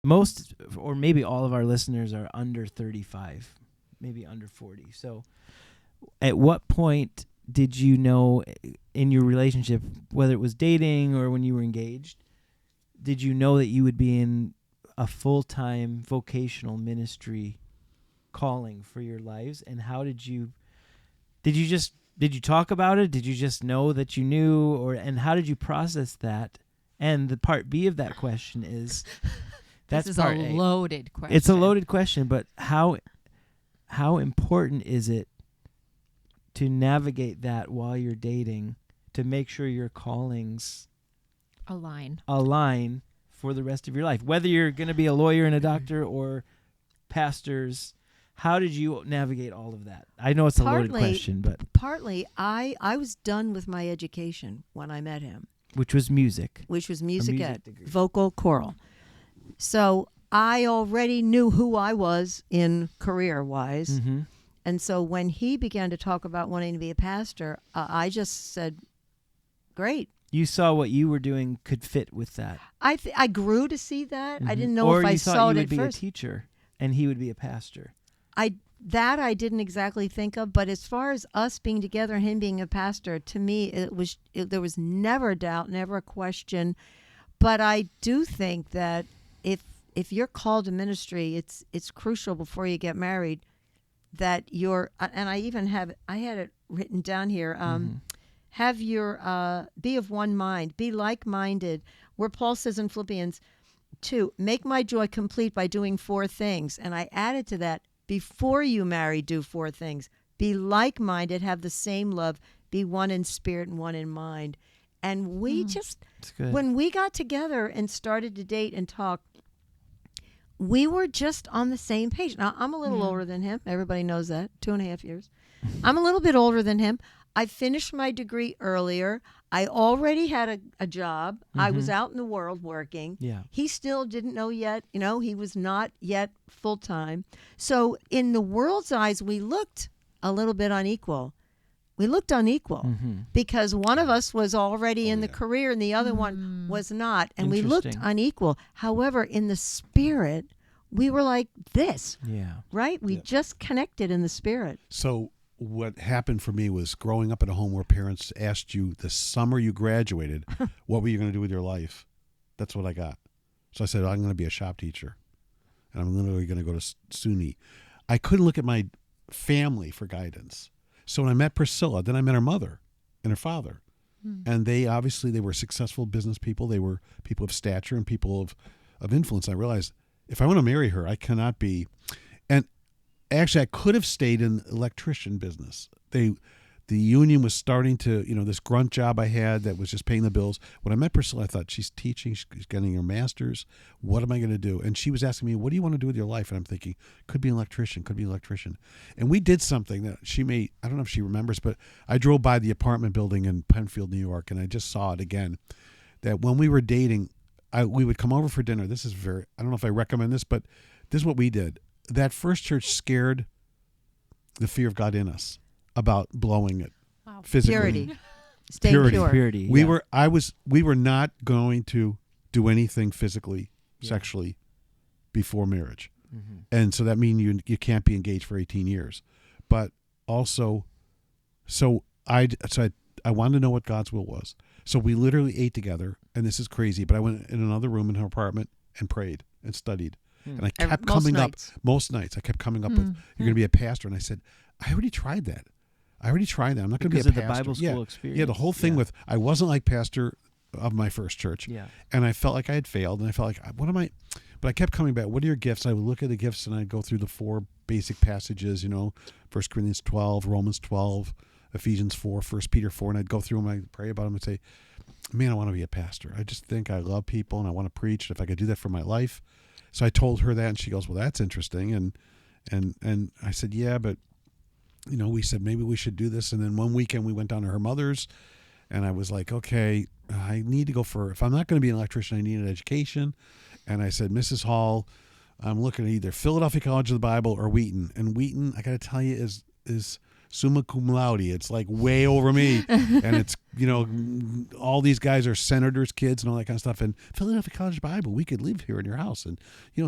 most, or maybe all of our listeners are under 35, maybe under 40. So at what point did you know in your relationship, whether it was dating or when you were engaged, did you know that you would be in a full-time vocational ministry calling for your lives? And how did you talk about it? Did you just know that you knew, and how did you process that? And the part B of that question is, that's this is part a A. loaded question. It's a loaded question, but how important is it to navigate that while you're dating to make sure your callings align for the rest of your life? Whether you're going to be a lawyer and a doctor or pastors, how did you navigate all of that? I know it's a loaded question, but partly I was done with my education when I met him, which was music ed, vocal choral. So I already knew who I was in career-wise. Mm-hmm. And so when he began to talk about wanting to be a pastor, I just said, great. You saw what you were doing could fit with that. I grew to see that. Mm-hmm. I didn't know if I saw it at first. Or you thought you would be a teacher and he would be a pastor. I didn't exactly think of, but as far as us being together and him being a pastor, to me, there was never a doubt, never a question. But I do think that if you're called to ministry, it's crucial before you get married that you're, and I had it written down here, have your, be of one mind, be like-minded, where Paul says in Philippians 2, make my joy complete by doing 4 things. And I added to that, before you marry, do 4 things. Be like-minded, have the same love, be one in spirit and one in mind. And we when we got together and started to date and talk, we were just on the same page. Now, I'm a little older than him. Everybody knows that. 2.5 years. I'm a little bit older than him. I finished my degree earlier. I already had a job. Mm-hmm. I was out in the world working. Yeah. He still didn't know yet. He was not yet full-time. So in the world's eyes, we looked a little bit unequal. We looked unequal because one of us was already in the career and the other one was not. And we looked unequal. However, in the spirit, we were like this. Yeah. Right? We just connected in the spirit. So what happened for me was growing up in a home where parents asked you the summer you graduated, what were you going to do with your life? That's what I got. So I said, I'm going to be a shop teacher. And I'm literally going to go to SUNY. I couldn't look at my family for guidance. So when I met Priscilla, then I met her mother and her father. And they were successful business people. They were people of stature and people of influence. I realized if I want to marry her, I cannot be. And actually, I could have stayed in the electrician business. The union was starting to, this grunt job I had that was just paying the bills. When I met Priscilla, I thought, she's teaching, she's getting her master's. What am I going to do? And she was asking me, what do you want to do with your life? And I'm thinking, could be an electrician. And we did something that I don't know if she remembers, but I drove by the apartment building in Penfield, New York, and I just saw it again, that when we were dating, we would come over for dinner. This is I don't know if I recommend this, but this is what we did. That first church scared the fear of God in us about blowing it physically. Purity. Stay pure. Purity. We were not going to do anything physically, sexually before marriage. Mm-hmm. And so that means you can't be engaged for 18 years. But also, I wanted to know what God's will was. So we literally ate together, and this is crazy, but I went in another room in her apartment and prayed and studied. And I kept coming up most nights. I kept coming up with, you're going to be a pastor. And I said, I already tried that. I'm not going to be a pastor. Because of the Bible school experience. Yeah, the whole thing with, I wasn't like pastor of my first church. Yeah. And I felt like I had failed. And I felt like, what am I? But I kept coming back. What are your gifts? I would look at the gifts and I'd go through the 4 basic passages, 1 Corinthians 12, Romans 12, Ephesians 4, 1 Peter 4. And I'd go through them. I'd pray about them and say, man, I want to be a pastor. I just think I love people and I want to preach. If I could do that for my life. So I told her that, and she goes, well, that's interesting. And I said, yeah, but, we said maybe we should do this. And then one weekend we went down to her mother's, and I was like, okay, I need to go if I'm not going to be an electrician, I need an education. And I said, Mrs. Hall, I'm looking at either Philadelphia College of the Bible or Wheaton. And Wheaton, I got to tell you, is summa cum laude. It's like way over me. And it's, all these guys are senators' kids and all that kind of stuff. And Philadelphia College Bible, we could live here in your house and,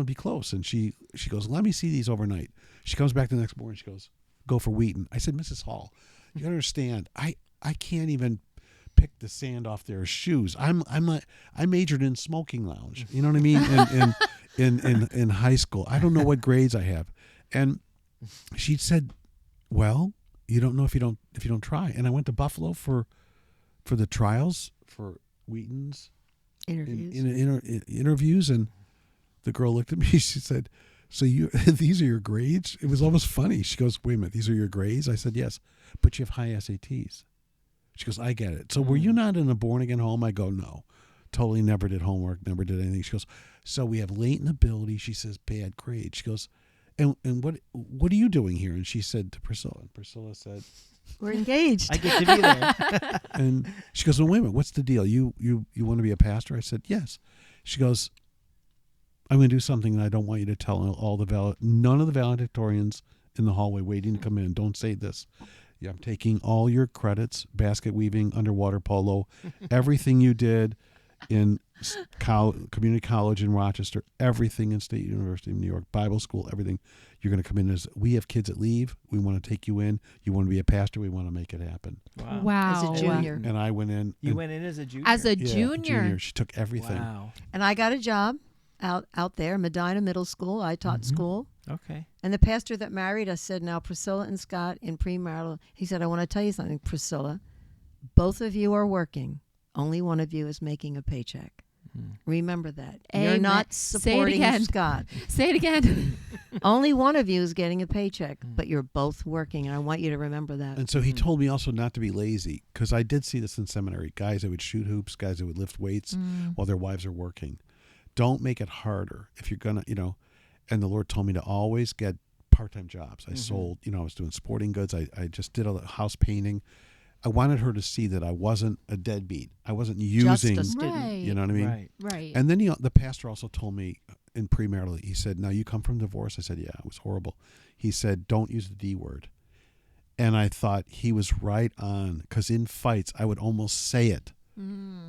be close. And she goes, let me see these overnight. She comes back the next morning. She goes, go for Wheaton. I said, Mrs. Hall, you understand, I can't even pick the sand off their shoes. I majored in smoking lounge. You know what I mean? In high school. I don't know what grades I have. And she said, well, you don't know if you don't try. And I went to Buffalo for the trials for Wheaton's interviews, and the girl looked at me. She said, so these are your grades? It was almost funny. She goes, wait a minute, these are your grades? I said, yes, but you have high SATs. She goes, I get it. So were you not in a born-again home? I go, no. Totally never did homework, never did anything. She goes, so we have latent ability. She says, bad grades. She goes, and what are you doing here? And she said to Priscilla. And Priscilla said, we're engaged. I get to be there. And she goes, well, wait a minute, what's the deal? You want to be a pastor? I said, yes. She goes, I'm going to do something that I don't want you to tell none of the valedictorians in the hallway waiting to come in. Don't say this. Yeah, I'm taking all your credits, basket weaving, underwater polo, everything you did in community college in Rochester, everything in State University of New York, Bible school, everything. You're going to come in as, we have kids that leave. We want to take you in. You want to be a pastor. We want to make it happen. Wow. As a junior. And I went in. You went in as a junior? As a Yeah, junior. She took everything. Wow. And I got a job out there, Medina Middle School. I taught school. Okay. And the pastor that married us said, now Priscilla and Scott in premarital, he said, I want to tell you something, Priscilla. Both of you are working. Only one of you is making a paycheck. Remember that. You're Amen. not Say it supporting again. Scott. Say it again. Only one of you is getting a paycheck, but you're both working, and I want you to remember that. And so he told me also not to be lazy, because I did see this in seminary. Guys that would shoot hoops, guys that would lift weights while their wives are working. Don't make it harder if you're going to, and the Lord told me to always get part-time jobs. I sold, I was doing sporting goods. I just did a house painting. I wanted her to see that I wasn't a deadbeat. I wasn't using, Just a student. Right. you know what I mean? Right. And then the pastor also told me in premarital, he said, now you come from divorce? I said, yeah, it was horrible. He said, don't use the D word. And I thought he was right on, because in fights, I would almost say it.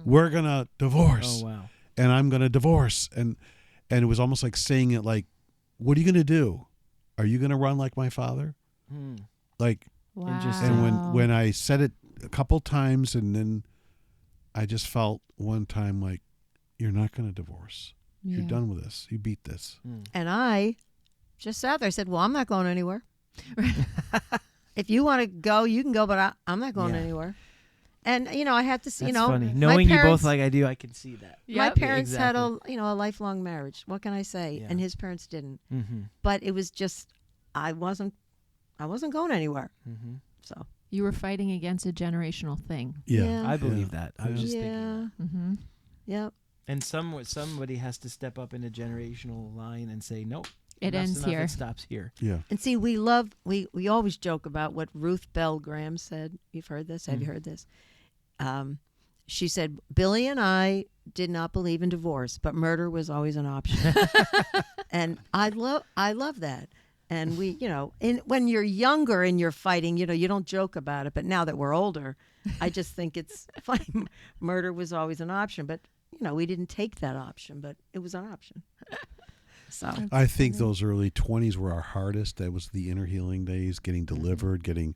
We're going to divorce. Oh, wow. And I'm going to divorce. And it was almost like saying it like, what are you going to do? Are you going to run like my father? Like, Wow. and when I said it a couple times, and then I just felt one time like, you're not going to divorce. Yeah. You're done with this. You beat this. And I just sat there. I said, well, I'm not going anywhere. If you want to go, you can go, but I'm not going Yeah. anywhere. And, I had to see, That's my funny. Knowing you both parents- like I do, I can see that. My Yep. parents had exactly. a lifelong marriage. What can I say? Yeah. And his parents didn't. Mm-hmm. But it was just, I wasn't going anywhere. Mm-hmm. So, You were fighting against a generational thing. Yeah. I believe that. I was Yeah. just thinking that. Mm-hmm. Yep. And somebody has to step up in a generational line and say, nope. It enough's ends enough, here. It stops here. Yeah. And see, we always joke about what Ruth Bell Graham said. You've heard this? Have you heard this? She said, Billy and I did not believe in divorce, but murder was always an option. And I love that. And we, when you're younger and you're fighting, you don't joke about it. But now that we're older, I just think it's funny. Murder was always an option, but we didn't take that option, but it was an option. So I think those early 20s were our hardest. That was the inner healing days, getting delivered, getting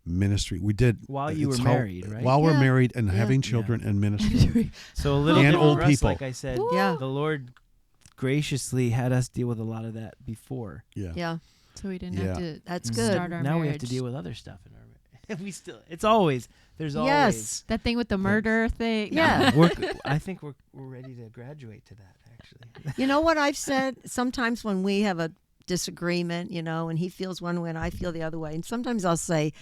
ministry. We did While you it's were how- married, right? While we're Yeah. married and Yeah. having children and ministry. So a little And bit old for us, people. like I said, Yeah. the Lord graciously had us deal with a lot of that before. Yeah. yeah, So we didn't Yeah. have to that's good. start our Now marriage. we have to deal with other stuff in our there's always Yes. That thing with the murder thing. No. Yeah. I think we're ready to graduate to that actually. You know what I've said? Sometimes when we have a disagreement, and he feels one way and I feel the other way, and sometimes I'll say,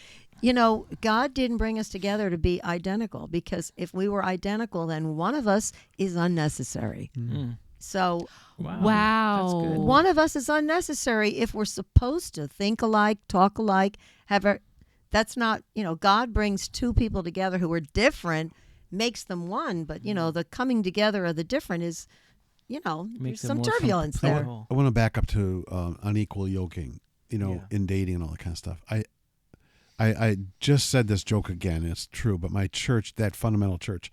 God didn't bring us together to be identical, because if we were identical, then one of us is unnecessary. So Wow. That's good. one of us is unnecessary if we're supposed to think alike, talk alike, that's not, God brings two people together who are different, makes them one, but, the coming together of the different is, there's Makes it some more turbulence com- there. compatible. I want to back up to unequal yoking, Yeah. in dating and all that kind of stuff. I just said this joke again. It's true, but my church, that fundamental church,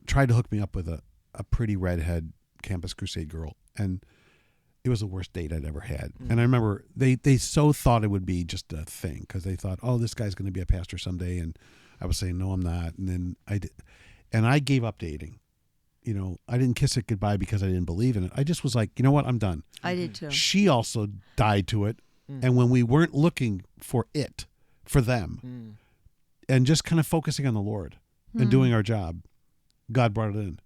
tried to hook me up with a pretty redhead Campus Crusade girl, and it was the worst date I'd ever had. And I remember they so thought it would be just a thing because they thought, oh, this guy's going to be a pastor someday, and I was saying, no, I'm not. And then I did, and I gave up dating. You know, I didn't kiss it goodbye because I didn't believe in it. I just was like, you know what, I'm done. I did too. She also died to it, and when we weren't looking for it for them, and just kind of focusing on the Lord and doing our job, God brought it in.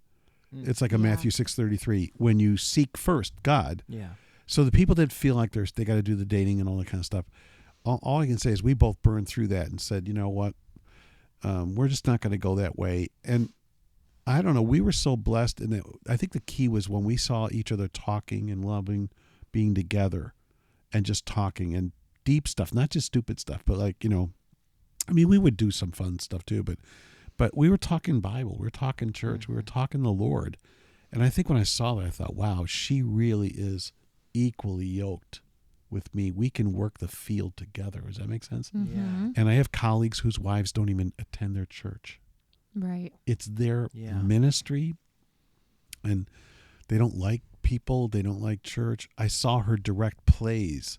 It's like a Matthew 6:33. When you seek first God. Yeah. So the people that feel like they got to do the dating and all that kind of stuff, all I can say is we both burned through that and said, you know what, we're just not going to go that way. And I don't know, we were so blessed. And I think the key was when we saw each other talking and loving, being together and just talking and deep stuff, not just stupid stuff, but like, you know, I mean, we would do some fun stuff too, but we were talking Bible, we were talking church, we were talking the Lord. And I think when I saw that, I thought, wow, she really is equally yoked with me. We can work the field together. Does that make sense? Mm-hmm. And I have colleagues whose wives don't even attend their church. Right. It's their ministry, and they don't like people. They don't like church. I saw her direct plays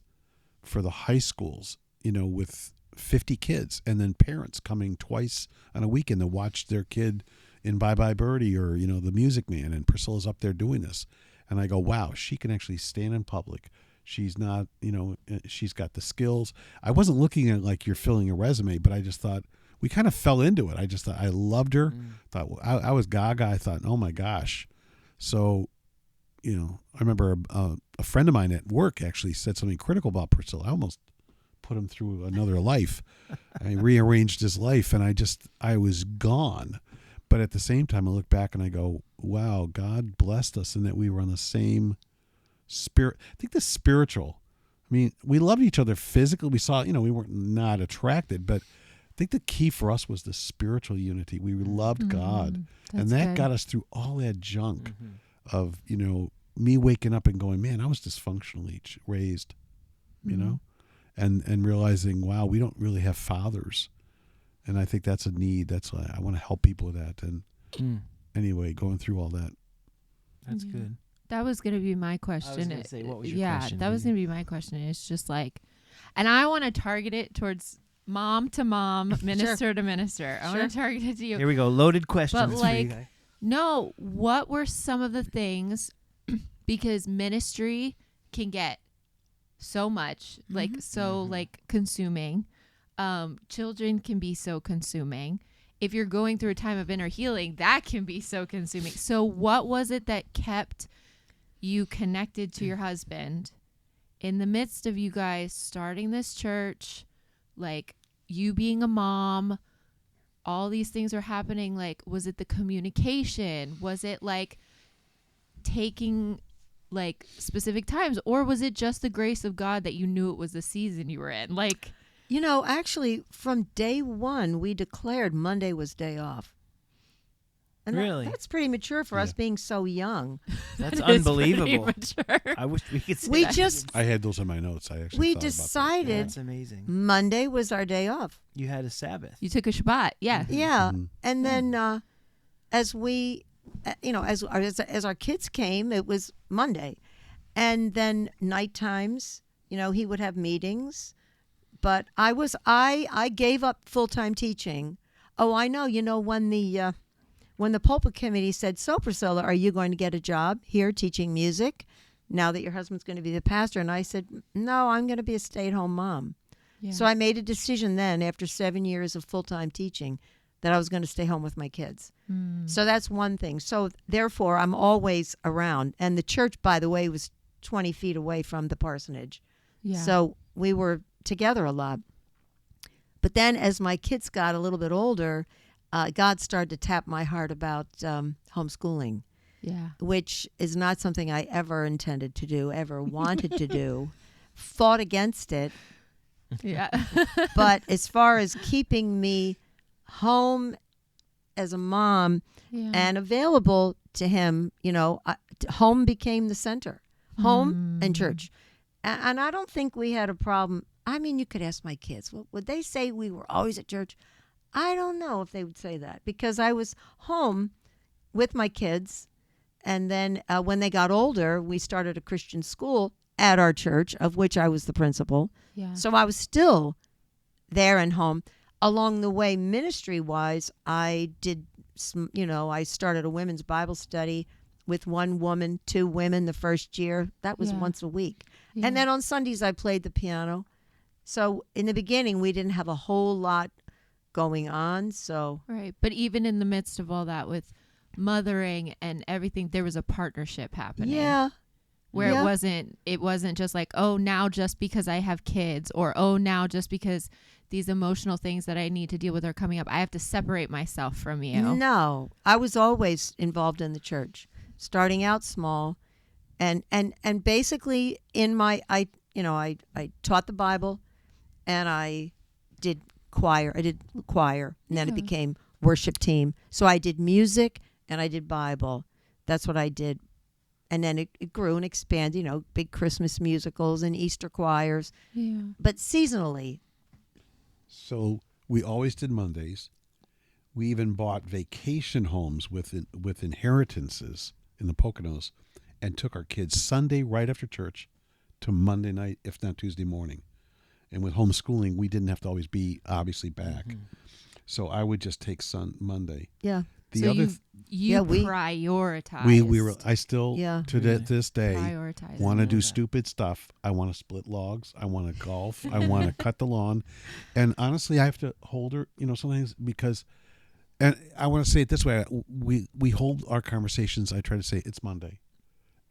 for the high schools, you know, with 50 kids, and then parents coming twice on a weekend to watch their kid in Bye Bye Birdie or, you know, The Music Man, and Priscilla's up there doing this. And I go, wow, she can actually stand in public. She's not, you know, she's got the skills. I wasn't looking at like you're filling a resume, but I just thought we kind of fell into it. I just thought I loved her. Thought I was gaga. I thought, oh my gosh. So, you know, I remember a friend of mine at work actually said something critical about Priscilla. I almost put him through another life. I rearranged his life, and I was gone. But at the same time, I look back and I go, wow, God blessed us in that we were on the same spirit. I think the spiritual, I mean, we loved each other physically. We saw, you know, we weren't not attracted, but I think the key for us was the spiritual unity. We loved God. And that got us through all that junk of, you know, me waking up and going, man, I was dysfunctionally raised, you know, and realizing, wow, we don't really have fathers. And I think that's a need. That's why I want to help people with that. And anyway, going through all that. That's good. That was going to be my question. I was going to say, what was your question? That was going to be my question. It's just like, and I want to target it towards mom to mom, minister to minister. I want to target it to you. Here we go. Loaded questions. But like, no, what were some of the things, because ministry can get so much, like, so like consuming. Children can be so consuming. If you're going through a time of inner healing, that can be so consuming. So what was it that kept you connected to your husband in the midst of you guys starting this church, like you being a mom, all these things are happening? Like, was it the communication? Was it like taking like specific times, or was it just the grace of God that you knew it was the season you were in? Like, you know, actually, from day one, we declared Monday was day off. And really? That's pretty mature for us being so young. That's unbelievable. I wish we could say that. I had those in my notes. I actually we thought decided about that. That's amazing. Monday was our day off. You had a Sabbath. You took a Shabbat. Yeah. Yeah. And then as we, you know, as our kids came, it was Monday. And then night times, you know, he would have meetings. But I gave up full-time teaching. Oh, I know. You know, when the pulpit committee said, so Priscilla, are you going to get a job here teaching music now that your husband's going to be the pastor? And I said, no, I'm going to be a stay-at-home mom. Yeah. So I made a decision then after 7 years of full-time teaching that I was going to stay home with my kids. So that's one thing. So therefore, I'm always around. And the church, by the way, was 20 feet away from the parsonage. Yeah. So we were together a lot. But then as my kids got a little bit older, God started to tap my heart about homeschooling, which is not something I ever intended to do, ever wanted to do, fought against it. Yeah. But as far as keeping me home as a mom and available to him, you know, home became the center, home and church. And I don't think we had a problem. I mean, you could ask my kids. Would they say we were always at church? I don't know if they would say that because I was home with my kids. And then when they got older, we started a Christian school at our church, of which I was the principal. Yeah. So I was still there and home. Along the way, ministry-wise, I did, I started a women's Bible study with one woman, 2 women the first year. That was Yeah. once a week. Yeah. And then on Sundays, I played the piano. So in the beginning, we didn't have a whole lot going on. So Right. But even in the midst of all that with mothering and everything, there was a partnership happening. yeah, Where Yeah. it wasn't just like, oh, now just because I have kids, or oh, now just because these emotional things that I need to deal with are coming up, I have to separate myself from you. no, I was always involved in the church, starting out small, and basically in my I taught the Bible, and I did choir. I did choir, and then it Yeah. became worship team. So I did music and I did Bible. That's what I did. And then it grew and expanded, big Christmas musicals and Easter choirs, Yeah. but seasonally. So we always did Mondays. We even bought vacation homes with inheritances in the Poconos and took our kids Sunday right after church to Monday night, if not Tuesday morning. And with homeschooling, we didn't have to always be obviously back. So I would just take Monday. Yeah. The So other you we- prioritized. I still Yeah. to this day Prioritize. want to know do that. stupid stuff. I want to split logs. I want to golf. I want to cut the lawn. And honestly, I have to hold her, sometimes because, and I want to say it this way. We hold our conversations. I try to say it's Monday.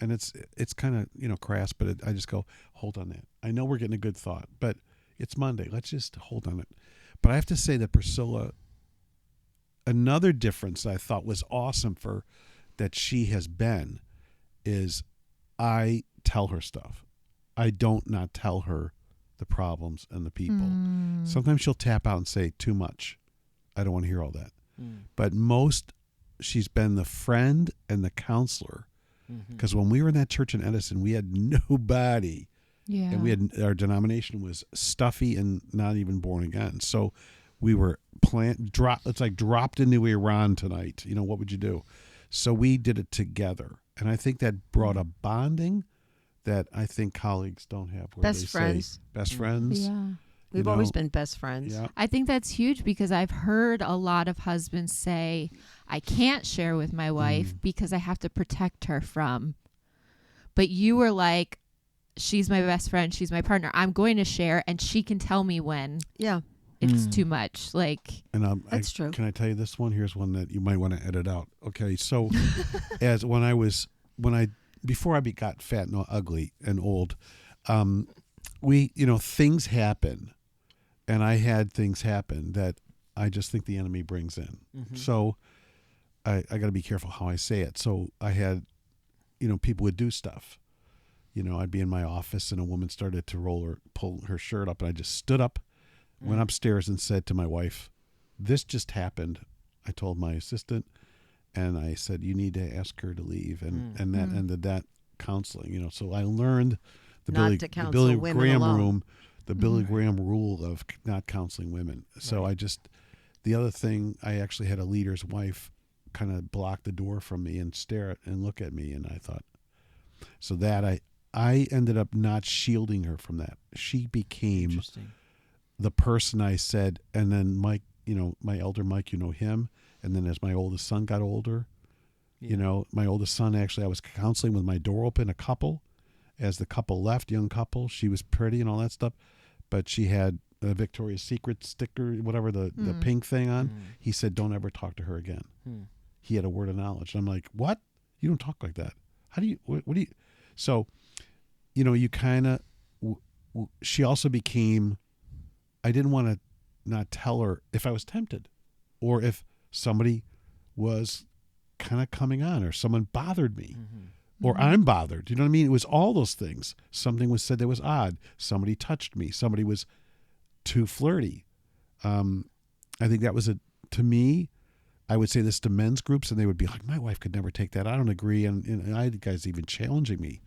And it's kind of, crass, but I just go, hold on that. I know we're getting a good thought, but it's Monday. Let's just hold on it. But I have to say that Priscilla, another difference that I thought was awesome that she has been is I tell her stuff. I don't not tell her the problems and the people. Sometimes she'll tap out and say too much. I don't want to hear all that. But she's been the friend and the counselor. Because when we were in that church in Edison, we had nobody. Yeah. And our denomination was stuffy and not even born again. So we were it's like dropped into Iran tonight. What would you do? So we did it together. And I think that brought a bonding that I think colleagues don't have. Where Best they friends. Say, best friends. Yeah. We've always been best friends. Yeah. I think that's huge because I've heard a lot of husbands say, I can't share with my wife because I have to protect her from. But you were like, she's my best friend. She's my partner. I'm going to share, and she can tell me when Yeah. it's too much. Like, And That's true. Can I tell you this one? Here's one that you might want to edit out. Okay, so before I got fat and ugly and old, things happen, and I had things happen that I just think the enemy brings in. So I got to be careful how I say it. So I had, people would do stuff. I'd be in my office and a woman started to pull her shirt up, and I just stood up, went upstairs and said to my wife, this just happened. I told my assistant, and I said, you need to ask her to leave. And that ended that counseling, so I learned the Not to counsel Billy women Graham alone. the Billy Graham rule of not counseling women. So the other thing, I actually had a leader's wife kind of block the door from me and stare at and look at me. And I thought, so that I ended up not shielding her from that. She became Interesting. the person I said, and then Mike, my elder Mike, him. And then as my oldest son got older, my oldest son, actually, I was counseling with my door open, a couple. As the couple left, young couple, she was pretty and all that stuff, but she had a Victoria's Secret sticker, whatever, the pink thing on. He said, don't ever talk to her again. He had a word of knowledge. I'm like, what? You don't talk like that. How do you, what do you? So, you kind of, she also became, I didn't want to not tell her if I was tempted or if somebody was kind of coming on or someone bothered me. Or I'm bothered. You know what I mean? It was all those things. Something was said that was odd. Somebody touched me. Somebody was too flirty. I think that was to me, I would say this to men's groups, and they would be like, my wife could never take that. I don't agree. And I had guys even challenging me.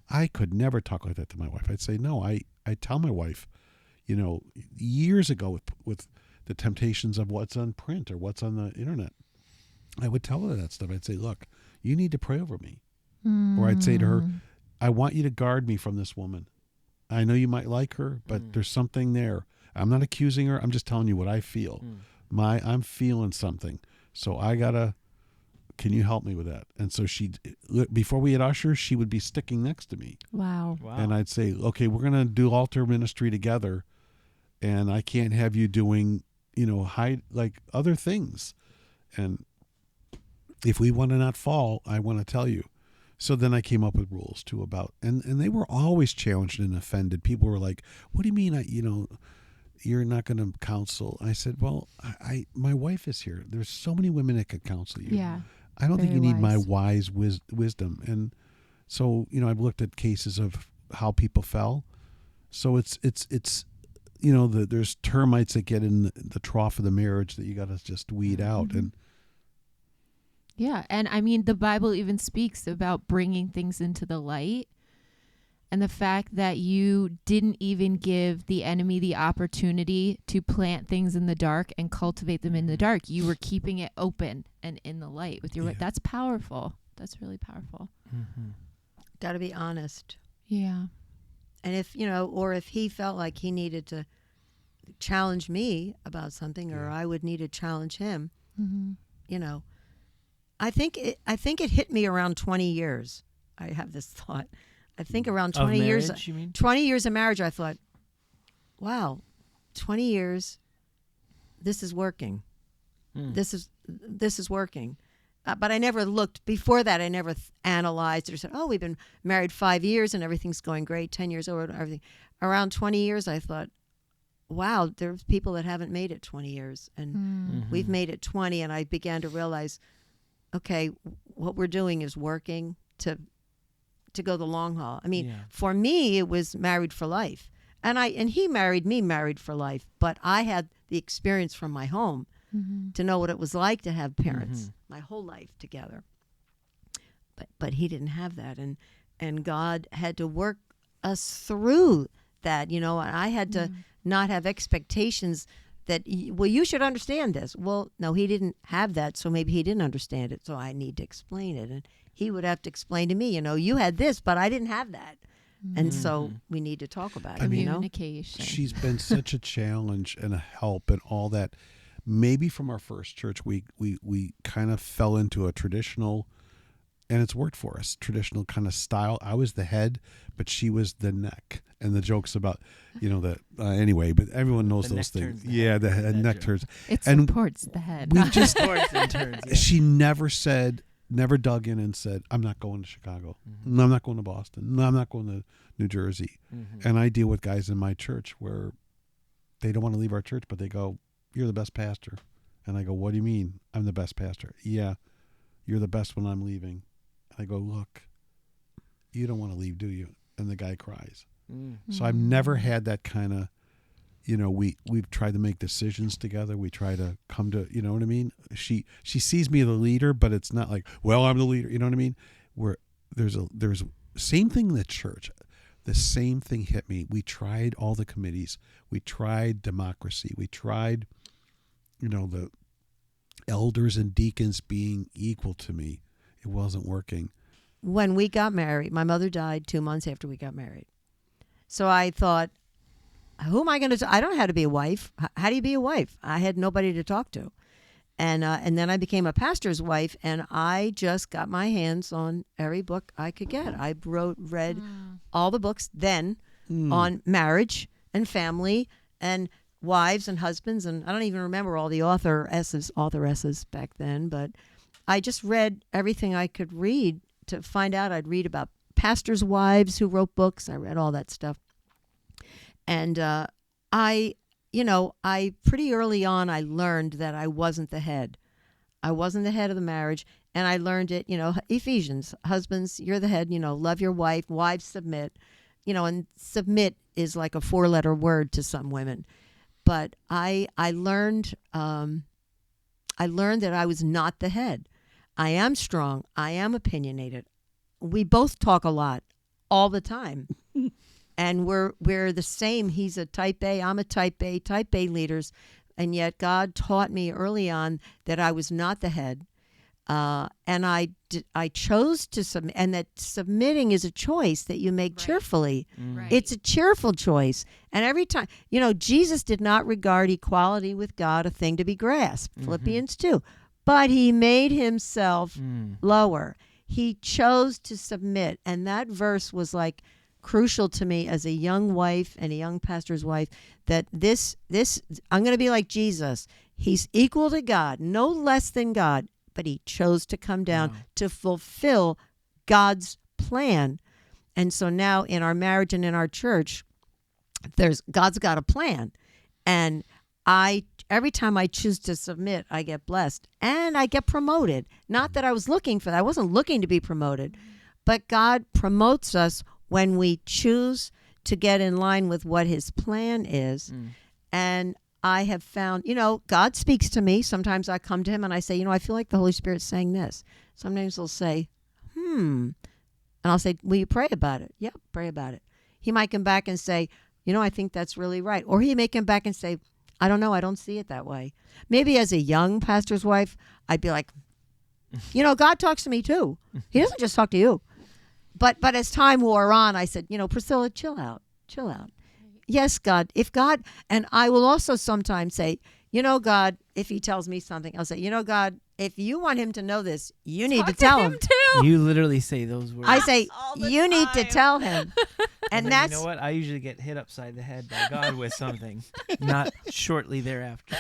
I could never talk like that to my wife. I'd say, no, I tell my wife, years ago with the temptations of what's on print or what's on the internet. I would tell her that stuff. I'd say, look, you need to pray over me. Or I'd say to her, I want you to guard me from this woman. I know you might like her, but there's something there. I'm not accusing her. I'm just telling you what I feel. I'm feeling something. So can you help me with that? And so before we had ushers, she would be sticking next to me. Wow. And I'd say, okay, we're going to do altar ministry together. And I can't have you doing, like other things. And if we want to not fall, I want to tell you. So then I came up with rules too and they were always challenged and offended. People were like, what do you mean? You're not going to counsel. I said, well, my wife is here. There's so many women that could counsel you. Yeah. I don't think you Very need my wise. wise wisdom. And so, I've looked at cases of how people fell. So it's there's termites that get in the trough of the marriage that you got to just weed out. And yeah. And I mean, the Bible even speaks about bringing things into the light. And the fact that you didn't even give the enemy the opportunity to plant things in the dark and cultivate them in the dark. You were keeping it open and in the light with your That's powerful. That's really powerful. Got to be honest. Yeah. And if he felt like he needed to challenge me about something, or I would need to challenge him, I think it hit me around 20 years. I have this thought. I think around 20 years, you mean? 20 years of marriage, I thought, wow, 20 years, this is working. This is working. But I never looked, before that, I never analyzed or said, oh, we've been married 5 years and everything's going great, 10 years old, everything. Around 20 years, I thought, wow, there's people that haven't made it 20 years. And we've made it 20. And I began to realize, okay, what we're doing is working to go the long haul. I mean, for me, it was married for life. And he married me married for life. But I had the experience from my home to know what it was like to have parents my whole life together. But he didn't have that. And God had to work us through that, and I had to not have expectations that, well, you should understand this. Well, no, he didn't have that, so maybe he didn't understand it, so I need to explain it. And he would have to explain to me, you had this, but I didn't have that. And so we need to talk about it, Communication. She's been such a challenge and a help and all that. Maybe from our first church, we kind of fell into a traditional, and it's worked for us, traditional kind of style. I was the head, but she was the neck. And the jokes about, anyway, but everyone knows those things. The neck turns. It supports the head. We just Supports and turns. Yeah. She never dug in and said, I'm not going to Chicago. No, I'm not going to Boston. No, I'm not going to New Jersey. And I deal with guys in my church where they don't want to leave our church, but they go, you're the best pastor. And I go, what do you mean I'm the best pastor? Yeah, you're the best when I'm leaving. And I go, look, you don't want to leave, do you? And the guy cries. So I've never had that kind of, we've tried to make decisions together. We try to come to, you know what I mean? She sees me as the leader, but it's not like, well, I'm the leader. You know what I mean? Where there's same thing in the church. The same thing hit me. We tried all the committees. We tried democracy. We tried, the elders and deacons being equal to me. It wasn't working. When we got married, my mother died 2 months after we got married. So I thought, who am I going to? I don't know how to be a wife. How do you be a wife? I had nobody to talk to, and then I became a pastor's wife, and I just got my hands on every book I could get. I read all the books then on marriage and family and wives and husbands, and I don't even remember all the authoresses back then, but I just read everything I could read to find out. I'd read about pastors' wives who wrote books. I read all that stuff. And I pretty early on, I learned that I wasn't the head. I wasn't the head of the marriage. And I learned it, Ephesians, husbands, you're the head, love your wife, wives submit, and submit is like a 4-letter word to some women. But I learned that I was not the head. I am strong. I am opinionated. We both talk a lot all the time. and we're the same. He's a type A, I'm a type A leaders, and yet God taught me early on that I was not the head, and I chose to submit, and that submitting is a choice that you make cheerfully. Right. It's a cheerful choice, and every time, Jesus did not regard equality with God a thing to be grasped. Philippians 2, but he made himself lower. He chose to submit, and that verse was like crucial to me as a young wife and a young pastor's wife, that this I'm going to be like Jesus. He's equal to God, no less than God, but he chose to come down to fulfill God's plan. And so now in our marriage and in our church, God's got a plan. And every time I choose to submit, I get blessed and I get promoted. Not that I was looking for that. I wasn't looking to be promoted, but God promotes us when we choose to get in line with what his plan is. And I have found, God speaks to me. Sometimes I come to him and I say, I feel like the Holy Spirit's saying this. Sometimes he'll say, And I'll say, will you pray about it? Yeah, pray about it. He might come back and say, I think that's really right. Or he may come back and say, I don't know, I don't see it that way. Maybe as a young pastor's wife, I'd be like, God talks to me too. He doesn't just talk to you. But as time wore on, I said, Priscilla, chill out. Yes, God, and I will also sometimes say, God, if he tells me something, I'll say, God, if you want him to know this, you need to tell him. too. You literally say those words. I say, you need to tell him. And then that's, you know what? I usually get hit upside the head by God with something, not shortly thereafter.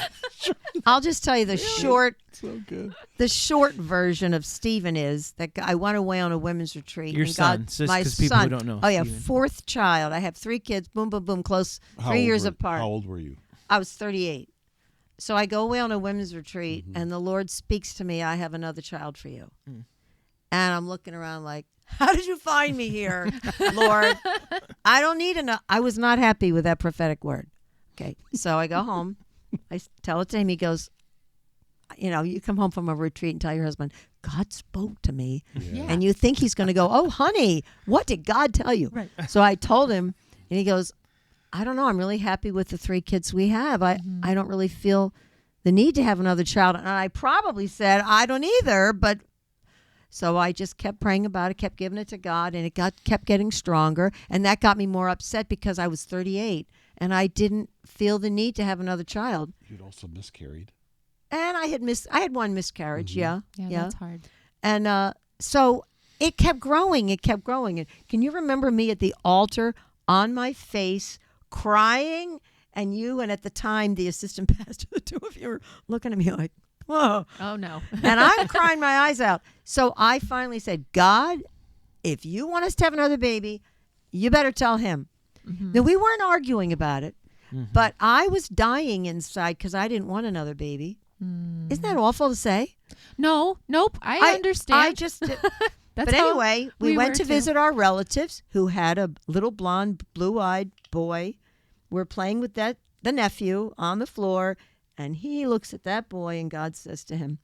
I'll just tell you the short So good. The short version of Stephen is that I went away on a women's retreat. Your and son, God, just my 'cause people who son. don't know Oh, yeah, Stephen. fourth child. I have 3 kids, boom, boom, boom, close, How 3 old years were- apart. How old were you? I was 38. So I go away on a women's retreat, and the Lord speaks to me, I have another child for you. And I'm looking around like, how did you find me here, Lord? I don't need enough. I was not happy with that prophetic word. Okay, so I go home. I tell it to him. He goes, you come home from a retreat and tell your husband, God spoke to me. Yeah. And you think he's going to go, oh, honey, what did God tell you? Right. So I told him, and he goes, I don't know. I'm really happy with the 3 kids we have. I don't really feel the need to have another child. And I probably said, I don't either. But so I just kept praying about it, kept giving it to God, and it kept getting stronger. And that got me more upset because I was 38 and I didn't feel the need to have another child. You'd also miscarried. And I had 1 miscarriage. Yeah. That's hard. And so it kept growing. And can you remember me at the altar on my face crying? And you, and at the time, the assistant pastor, the 2 of you were looking at me like, whoa. Oh, no. And I'm crying my eyes out. So I finally said, God, if you want us to have another baby, you better tell him. Now, we weren't arguing about it, but I was dying inside because I didn't want another baby. Isn't that awful to say? No, nope. I understand. I just... That's But how anyway, we went were to too. visit our relatives who had a little blonde, blue-eyed boy. We're playing with the nephew on the floor, and he looks at that boy, and God says to him,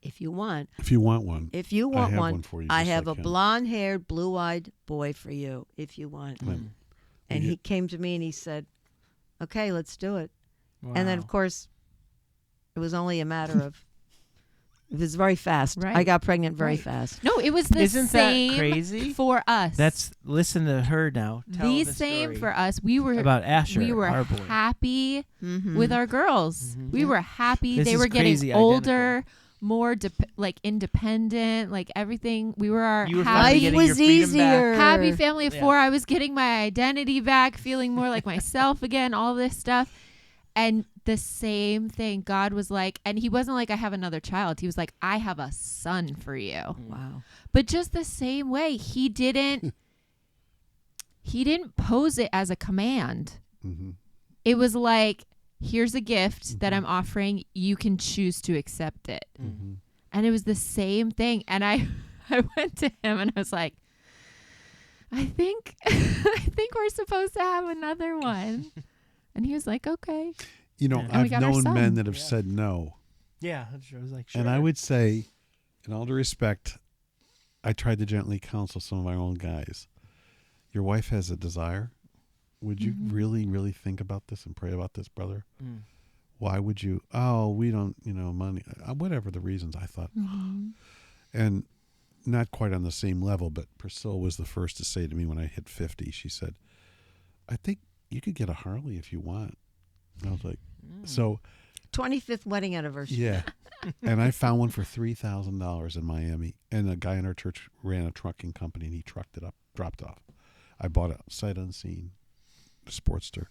if you want one, I have one for you, I just have like a him." blonde-haired, blue-eyed boy for you, if you want. And he came to me and he said, okay, let's do it. And then, of course, it was only a matter of, it was very fast. Right. I got pregnant very Right. fast. No, it was the Isn't that same crazy? for us. Listen to her now. Tell the the same story for us. We were about Asher, we were our boy. happy Mm-hmm. with our girls. We were happy. This they is were getting crazy older, more independent, like everything. We were our You were finally Life happy, getting your was freedom back. easier. happy family of Yeah. 4. I was getting my identity back, feeling more like myself again, all this stuff. And the same thing, God was like, and he wasn't like, I have another child. He was like, I have a son for you. Wow. But just the same way, he didn't pose it as a command. Mhm. It was like, here's a gift that I'm offering. You can choose to accept it. Mhm. And it was the same thing. And I went to him and I was like, I think we're supposed to have another one. And he was like, okay. You know, Yeah. And we I've got our known son. men that have Yeah. said no. Yeah, I was like, sure. And I would say, in all due respect, I tried to gently counsel some of my own guys. Your wife has a desire would you really, really think about this and pray about this, brother? Mm. Why would you? Oh, we don't, money, whatever the reasons. I thought, and not quite on the same level, but Priscilla was the first to say to me when I hit 50, she said, I think you could get a Harley if you want. And I was like, so 25th wedding anniversary. yeah. And I found one for $3,000 in Miami, and a guy in our church ran a trucking company, and he trucked it up, dropped off. I bought a sight unseen Sportster,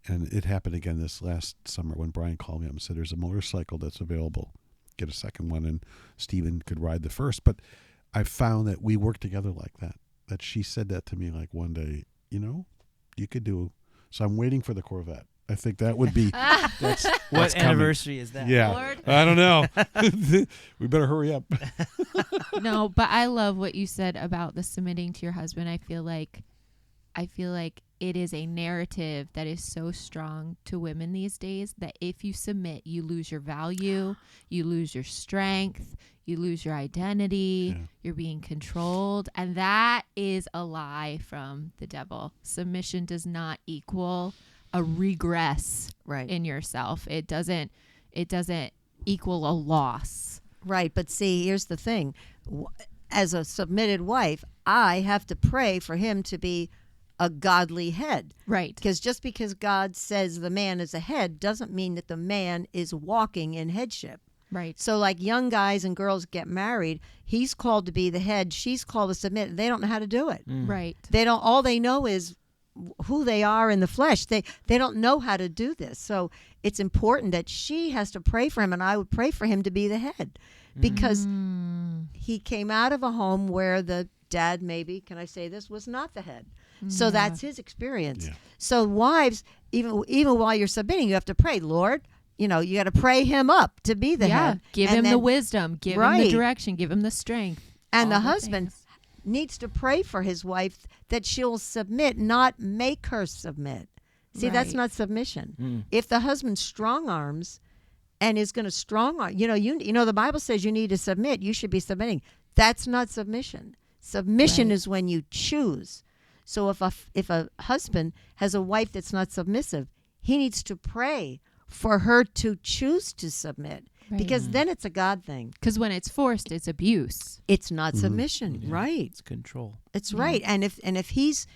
and it happened again this last summer when Brian called me up and said, there's a motorcycle that's available. Get a second one, and Stephen could ride the first. But I found that we work together like that, that she said that to me like one day, you could do. So I'm waiting for the Corvette. I think that would be. That's What coming. anniversary is that? Yeah. Lord. I don't know. We better hurry up. No, but I love what you said about the submitting to your husband. I feel like it is a narrative that is so strong to women these days that if you submit, you lose your value, you lose your strength, you lose your identity, you're being controlled. And that is a lie from the devil. Submission does not equal a regress Right. in yourself. It doesn't equal a loss. Right. But see, here's the thing. As a submitted wife, I have to pray for him to be a godly head. Right. Because just because God says the man is a head doesn't mean that the man is walking in headship. Right. So like young guys and girls get married, he's called to be the head, she's called to submit. They don't know how to do it. Right. All they know is who they are in the flesh. They don't know how to do this. So it's important that she has to pray for him, and I would pray for him to be the head, because he came out of a home where the dad, maybe, can I say this, was not the head. So that's his experience. Yeah. So wives, even while you're submitting, you have to pray, Lord, you got to pray him up to be the head. Give And him the then- wisdom, give him the Right. direction, give him the strength. And all the husband things. needs to pray for his wife that she'll submit, not make her submit. See, that's Right. not submission. If the husband strong arms and is going to strong arm, the Bible says you need to submit. You should be submitting. That's not submission. Submission Right. is when you choose. So if a husband has a wife that's not submissive, he needs to pray for her to choose to submit, because then it's a God thing. Because when it's forced, it's abuse. It's not submission, Yeah. right? It's control. It's right. And if he's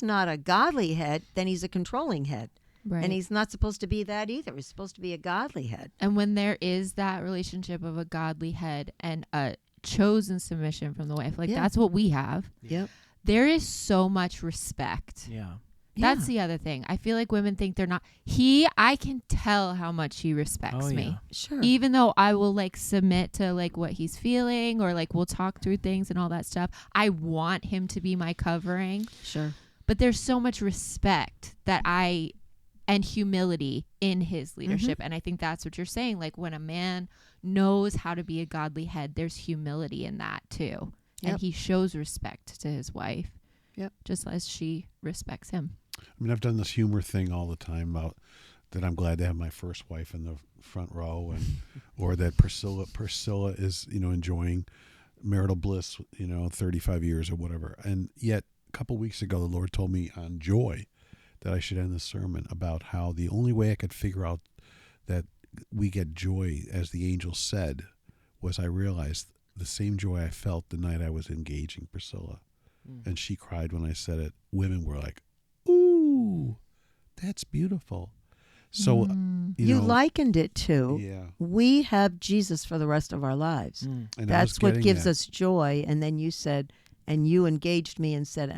not a godly head, then he's a controlling head. Right. And he's not supposed to be that either. He's supposed to be a godly head. And when there is that relationship of a godly head and a chosen submission from the wife, like Yeah. that's what we have, Yep. there is so much respect. Yeah. That's the other thing. I feel like women think they're not. I can tell how much he respects Oh, me. yeah. Sure. Even though I will like submit to like what he's feeling, or like we'll talk through things and all that stuff. I want him to be my covering. Sure. But there's so much respect and humility in his leadership. And I think that's what you're saying. Like when a man knows how to be a godly head, there's humility in that too. Yep. And he shows respect to his wife. Yep. Just as she respects him. I mean, I've done this humor thing all the time about that I'm glad to have my first wife in the front row, and or that Priscilla is enjoying marital bliss 35 years or whatever. And yet a couple weeks ago the Lord told me on joy that I should end the sermon about how the only way I could figure out that we get joy, as the angel said, was I realized the same joy I felt the night I was engaging Priscilla. And she cried when I said it. Women were like, ooh, that's beautiful. So, You likened it to, yeah. we have Jesus for the rest of our lives. And I was That's what getting gives that. us joy. And then you said, and you engaged me and said,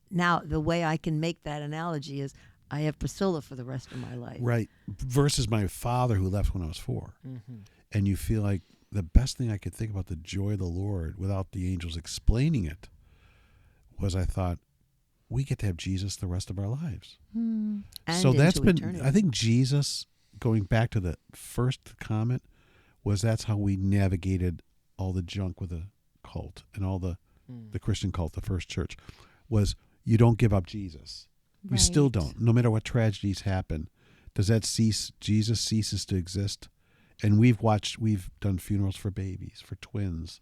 now the way I can make that analogy is I have Priscilla for the rest of my life. Right. Versus my father who left when I was 4. Mm-hmm. And you feel like the best thing I could think about the joy of the Lord without the angels explaining it was I thought, we get to have Jesus the rest of our lives. And So that's into been, eternity. I think Jesus, going back to the first comment, was that's how we navigated all the junk with the cult and all the Christian cult, the first church, was you don't give up Jesus. You still Right. don't. No matter what tragedies happen, does that cease? Jesus ceases to exist. And we've done funerals for babies, for twins.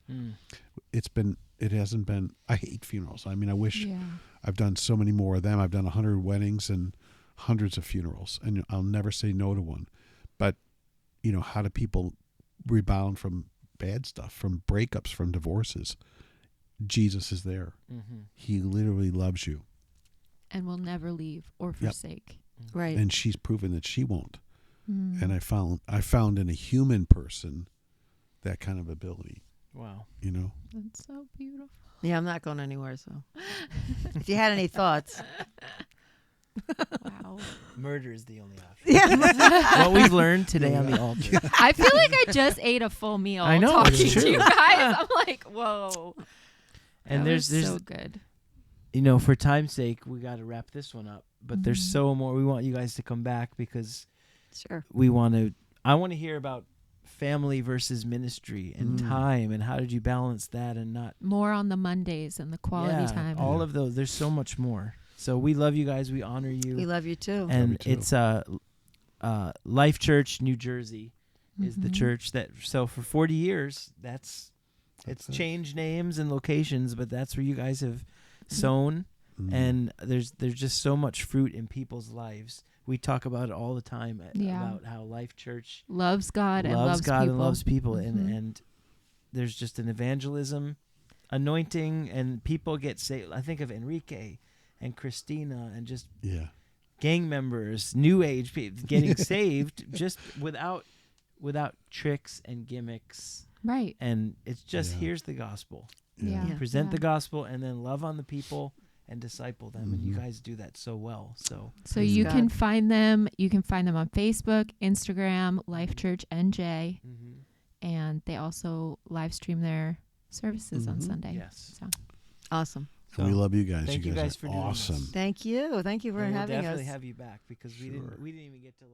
It hasn't been, I hate funerals. I mean, I wish Yeah. I've done so many more of them. I've done 100 weddings and hundreds of funerals, and I'll never say no to one. But, how do people rebound from bad stuff, from breakups, from divorces? Jesus is there. Mm-hmm. He literally loves you. And will never leave or forsake. Right. And she's proven that she won't. Mm. And I found in a human person that kind of ability. Wow. That's so beautiful. Yeah, I'm not going anywhere. So, if you had any thoughts, Wow. Murder is the only option. yeah, What we've learned today on the altar. I feel like I just ate a full meal I know, talking it's to true. you guys. I'm like, whoa. And That there's was so good. For time's sake, we got to wrap this one up. But there's so more. We want you guys to come back because sure. I want to hear about family versus ministry and time and how did you balance that and not More on the Mondays and the quality time. all of those. There's so much more. So we love you guys. We honor you. We love you too. And Love you too. it's Life Church New Jersey is the church that. So for 40 years, it's it. changed names and locations, but that's where you guys have sown. And there's just so much fruit in people's lives. We talk about it all the time about how Life Church loves God and loves God people. and loves people, and there's just an evangelism anointing, and people get saved. I think of Enrique and Christina and just gang members, new age people getting saved just without tricks and gimmicks. Right. And it's just here's the gospel. Yeah. Present the gospel and then love on the people and disciple them. And you guys do that so well. So you God. can find them. You can find them on Facebook, Instagram, Life Church NJ, and they also live stream their services on Sunday. Yes. So. Awesome. And we love you guys. Thank you guys are for doing awesome. this. Thank you. Thank you for And having we'll definitely us. have you back because we didn't even get to